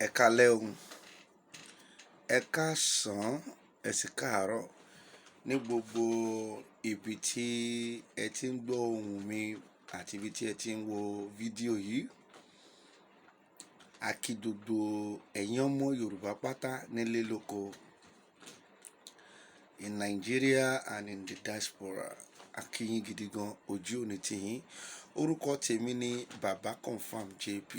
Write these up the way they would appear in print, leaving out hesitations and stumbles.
Ẹ káalẹ́ o, ẹ káàsán, ẹ sì káàárọ̀ ní gbogbo ibi tí ẹ ti ń gbọ́ ohùn mi àti ibi tí ẹ ti ń wo fídíò yìí. A kí gbogbo ẹ̀yin ọmọ Yorùbá pátá nílé lóko, in Nigeria and in the diaspora. A kí yín gidi gan, ojú ò ní tì yín. Orúkọ tèmi ni Baba Confirm JP.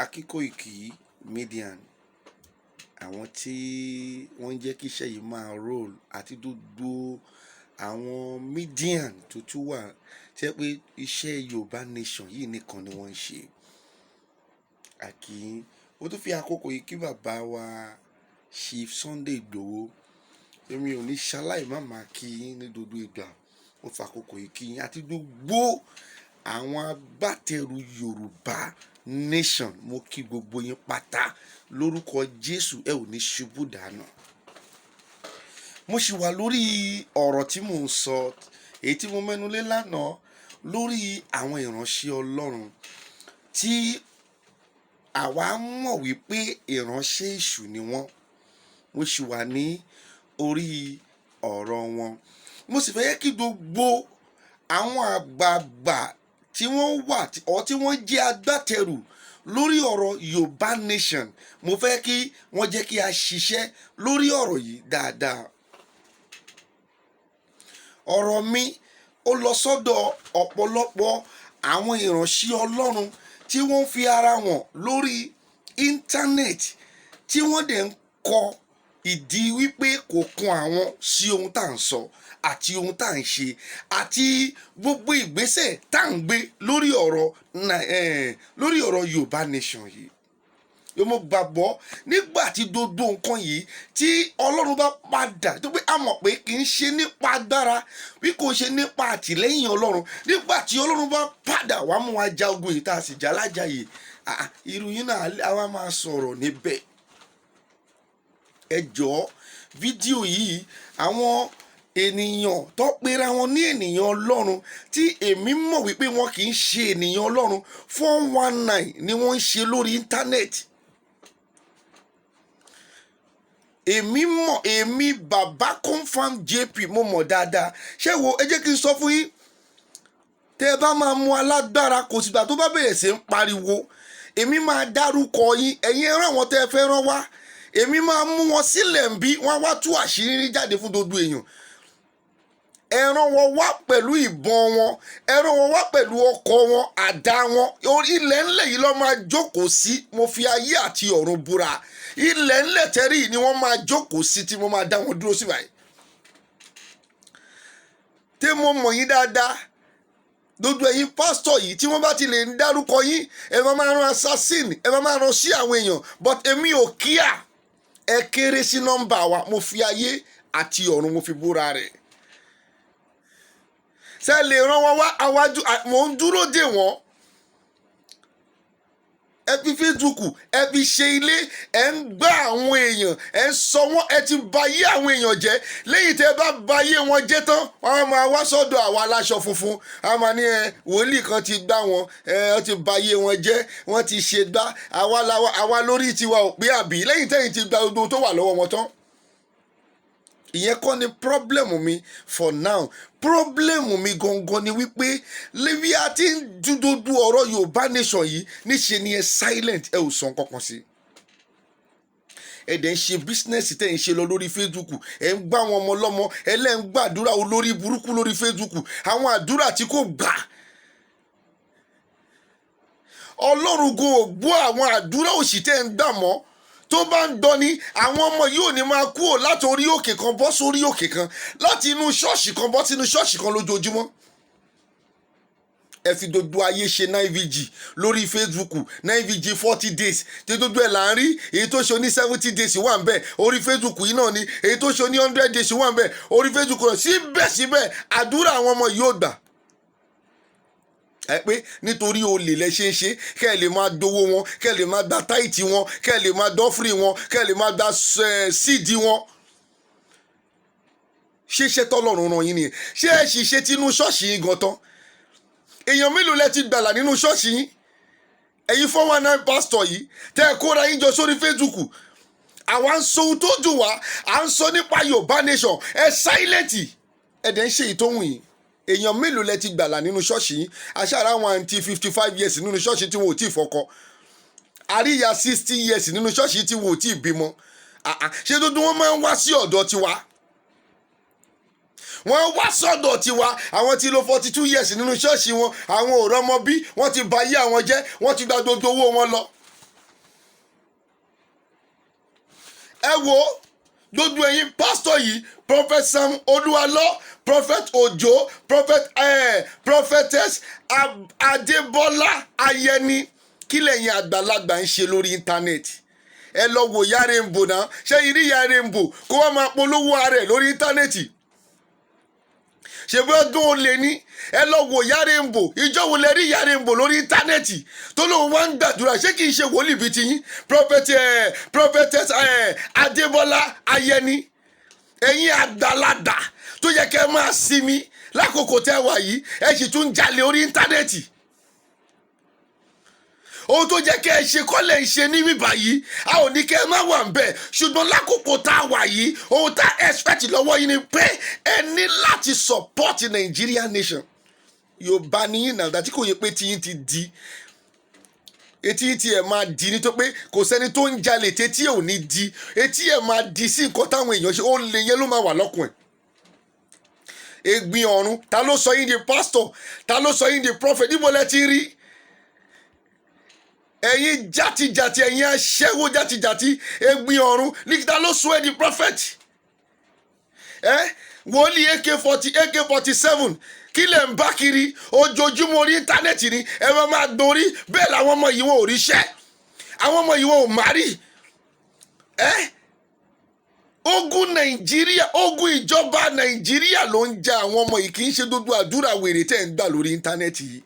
Akíkóìkí Median, àwọn tí wọ́n jẹ́ kí iṣẹ́ yìí máa roll, àti gbogbo àwọn median tó tún wà tí pé iṣẹ́ Yorùbá Nation yìí nìkan ni wọ́n ń ṣe. Àkí ó tún fi àkókò yìí kí bàbá wa Chief Sunday Igboho. Èmi ò ní ṣaláì má máa kí yín ní gbogbo ìgbà. Ó fi àkókò yìí kí yín àti gbogbo àwọn agbátẹrù Yorùbá Nation. Mo kí gbogbo yín pátá lórúkọ Jésù, ẹ ò ní ṣubú dànù. Mo ṣì wà lórí ọ̀rọ̀ tí mò ń sọ, èyí tí mo mẹ́nu lé lánàá lórí àwọn ìránṣẹ́ Ọlọ́run tí àwa mọ̀ wípé ìránṣẹ́ èṣù ni wọ́n. Mo ṣì wà ní orí ọ̀rọ̀ wọn. Mo sì fẹ́ kí gbogbo àwọn àgbààgbà tí wọ́n wà tí wọ́n jẹ́ agbátẹrù lórí ọ̀rọ̀ Yorùbá Nation, mo fẹ́ kí wọ́n jẹ́ kí a ṣiṣẹ́ lórí ọ̀rọ̀ yìí dáadáa. Ọ̀rọ̀ mi ó lọ sọ́dọ̀ ọ̀pọ̀lọpọ̀ àwọn ìránṣẹ́ Ọlọ́run tí wọ́n fi ara wọn lórí íńtánẹ́ẹ̀tì, tí wọ́n dẹ̀ ń kọ ìdí wípé kò kún àwọn sí ohun tá à ń sọ àti ohun tá à ń ṣe àti gbogbo ìgbésẹ̀ tá à ń gbé lórí ọ̀rọ̀ Yorùbá Nation yìí. Mo gbàgbọ́ nígbà tí gbogbo nǹkan yìí tí Ọlọ́run bá padà, tó pé a mọ̀ pé kì í ṣe nípa agbára bí kò ṣe nípa àtìlẹ́yìn Ọlọ́run, nígbà tí Ọlọ́run bá padà wá mú wa ja ogun yìí tá a sì já lájàyè, irú yín náà àwa máa sọ̀rọ̀ níbẹ̀. Ẹ jọ̀ọ́, fídíò yìí àwọn ènìyàn tó pera wọn ní ènìyàn Ọlọ́run tí èmi mọ̀ wípé wọn kì í ṣe ènìyàn Ọlọ́run, 419 ni wọ́n ń ṣe lórí íńtánẹ́ẹ̀tì. Èmi Baba Confirm JP mo mọ̀ dáadáa. Ṣé wo, ẹ jẹ́ kí n sọ fún yín, tẹ́ ẹ bá máa mú alágbára, kò sígbà tó bá bẹ̀rẹ̀ sí ń pariwo, èmi máa dárúkọ yín, ẹ̀yin ẹran wọn tẹ́ ẹ fẹ́ rán wá, èmi máa mú wọn sílẹ̀ ń bí wọ́n wá tú àṣírí jáde fún gbogbo èèyàn. Ẹ rán wọn wá pẹ̀lú ìbọn wọn, ẹ rán wọn wá pẹ̀lú ọkọ̀ wọn, àdá wọn, ilẹ̀ ńlẹ̀ yìí ló máa jókòó sí. Mo fi ayé àti ọ̀run búra, ilẹ̀ ńlẹ̀ tẹ́rì ni wọ́n máa jókòó sí tí mo máa dá wọn dúró sí báyìí. Tí mo mọ̀ yín dáadáa, gbogbo ẹ̀yin pásítọ̀ yìí tí wọ́n bá ti lè ń dárúkọ yín, ẹ máa rán assassin, ẹ máa rán sí àwọn èèyàn, but èmi ò kíà. Ẹ kéré sí nọ́mbà wa, mo fi ayé àti ọ̀run mo fi búra rẹ̀. Ṣé lè rán wọn wá àwájú, mò ń dúró dè wọ́n. Ẹ fi Facebook, ẹ fi ṣe ilé, ẹ ń gbá àwọn èèyàn, ẹ ń sọ wọ́n, ẹ ti ba ayé àwọn èèyàn jẹ́. Lẹ́yìn tẹ́ bá ba ayé wọn jẹ́ tán, wọ́n máa wá sọ́dọ̀ àwa aláṣọ funfun, a máa ní wòlíì kan ti gbá wọn, wọ́n ti ba ayé wọn jẹ́, wọ́n ti ṣe gbá, àwa lórí tiwa ò pé àbí. Lẹ́yìn tẹ́yìn ti gba gbogbo tó wà lọ́wọ́ wọn tán. Ìyẹn kọ́ ni problem mi for now. Problem mi gangan ni wípé lébi a ti ń dúdú ọ̀rọ̀ Yorùbá Nation yìí, níṣe ni ẹ silent, ẹ ò sọ kankan sí. Ẹ dẹ̀ ń ṣe bísínẹ́sì tẹ́ ń ṣe lọ lórí Facebook, ẹ ń gbá wọn ọmọ lọ́mọ, ẹ lẹ́ ń gbàdúrà olórí burúkú lórí Facebook, àwọn àdúrà tí kò gbà. Ọlọ́run kò gbọ́ àwọn àdúrà òṣì tẹ́ ń gbà mọ́. Tó bá ń dọni, àwọn ọmọ yìí ò ní máa kúrò láti orí òkè kan bọ́ sórí òkè kan, láti inú ṣọ́ọ̀ṣì kan bọ́ sínú ṣọ́ọ̀ṣì kan lójoojúmọ́. Ẹ fi gbogbo ayé ṣe 9VG lórí Facebook, 9VG 40 days tí gbogbo ẹ̀ là ń rí. Èyí tó ṣe ní 70 days wà ń bẹ̀ orí Facebook yìí náà ni, èyí tó ṣe ní 100 days wà ń bẹ̀ orí Facebook náà. Síbẹ̀síbẹ̀ àdúrà àwọn ọmọ yìí ò gbà. Ẹ pé nítorí olè lẹ ṣe ń ṣe, kẹ́ ẹ lè máa dowó wọn, kẹ́ ẹ lè máa gba táìtì wọn, kẹ́ ẹ lè máa dọ́fìrì wọn, kẹ́ ẹ lè máa gba síìdì wọn. Ṣé iṣẹ́ tọ́lọ́run ràn yín nìyẹn? Ṣé ẹ sì ṣe tinú ṣọ́ọ̀ṣì yín gan tán? Èèyàn mélòó lẹ ti gbàlà nínú ṣọ́ọ̀ṣì yín? ẹ̀yin 419 pastor yìí tẹ́ ẹ kóra yín jọ sórí Facebook, àwa ń sọ ohun tó dùn wá, à ń sọ nípa Yorùbá nation, ẹ sáílẹ̀tì ẹ̀dẹ̀ ń ṣe ìtòhùn yìí. Èèyàn mélòó lẹ ti gbàlà nínú ṣọ́ọ̀ṣì yìí? Aṣáára wọn àǹtí 55 years nínú ṣọ́ọ̀ṣì tí wọn ò tí ì fọkọ, àríyá 60 years nínú ṣọ́ọ̀ṣì tí wọn ò tí ì bímọ. Ṣé dúdú wọn máa ń wá sí ọ̀dọ̀ tiwa? Wọ́n wá sọ́dọ̀ tiwa. Àwọn tí lo 42 years nínú ṣọ́ọ̀ṣì wọn, àwọn ò rọ́mọ bí, wọ́n ti ba ayé àwọn jẹ́, wọ́n ti gba gbogbo owó wọn lọ. Ẹ wo gbogbo ẹ̀yin pásítọ̀ yìí, Prophet Sam Olúwalọ, Prophet Òjó, Prophetess Adébọ́lá Ayẹni, kí lẹ̀yin àgbàlagbà ń ṣe lórí íńtánẹ́ẹ̀tì? Ẹ lọ wo Ìyá Rainbow náà. Ṣé ìrí Ìyá Rainbow kó wá máa polówó ara ẹ̀ lórí íńtánẹ́ẹ̀tì? Ṣé bí ọdún ó lè ní? Ẹ lọ wo Ìyá Rainbow. Ìjọ wo lẹ rí Ìyá Rainbow lórí íńtánẹ́ẹ̀tì tó lóun wá ń gbàdúrà? Ṣé kìí ṣe wòlíì bíi tiyín? Prophetess Adébọ́lá Ayẹni, ẹ̀yin àgbàlagbà tó yẹ kẹ́ máa sinmi lákòókò tẹ́ wà yìí, ẹ sì tún jalè orí íńtánẹ́ẹ̀tì. Ohun tó jẹ́ kẹ́ ẹ ṣe kọ́lẹ̀ ń ṣe ní bíbá yìí, a ò ní kẹ́ ẹ má wà ń bẹ̀, ṣùgbọ́n lákòókò tá a wà yìí, ohun tá a expect lọ́wọ́ yìí ni pé ẹ ní láti support Nigeria nation. Yorùbá ni yín náà, dàtí kò yẹ pé tiyín ti di, etí yín ti ẹ̀ máa di ní tó pé kò sẹ́ni tó ń jalè tétí ẹ̀ ò ní di, etí ẹ̀ máa di sí nǹkan táwọn èèyàn ṣe, ó lè yẹn ló máa wà lọ́kùn ẹ̀. Ègbin ọ̀run, ta ló sọ yín di pastor? Ta ló sọ yín di prophet? Níbo lẹ ti rí? Ẹ̀yin játijàti, ẹ̀yin aṣẹ́wó játijàti, ègbin ọ̀run, ní ta ló sọ ẹ́ di prophet? Wòlíì AK-47 kí lẹ̀ ń bá kiri ojoojúmọ́ orí íńtánẹ́ẹ̀tì ni ẹ máa dorí. Bẹ́ẹ̀ làwọn ọmọ yìí wọn ò ríṣẹ́, àwọn ọmọ yìí wọn ò márì. Ogun Nàìjíríà, ogun ìjọba Nàìjíríà ló ń ja àwọn ọmọ yìí, kì í ṣe gbogbo àdúrà wèrè tẹ́ ń gbà lórí íńtánẹ́ẹ̀tì yìí.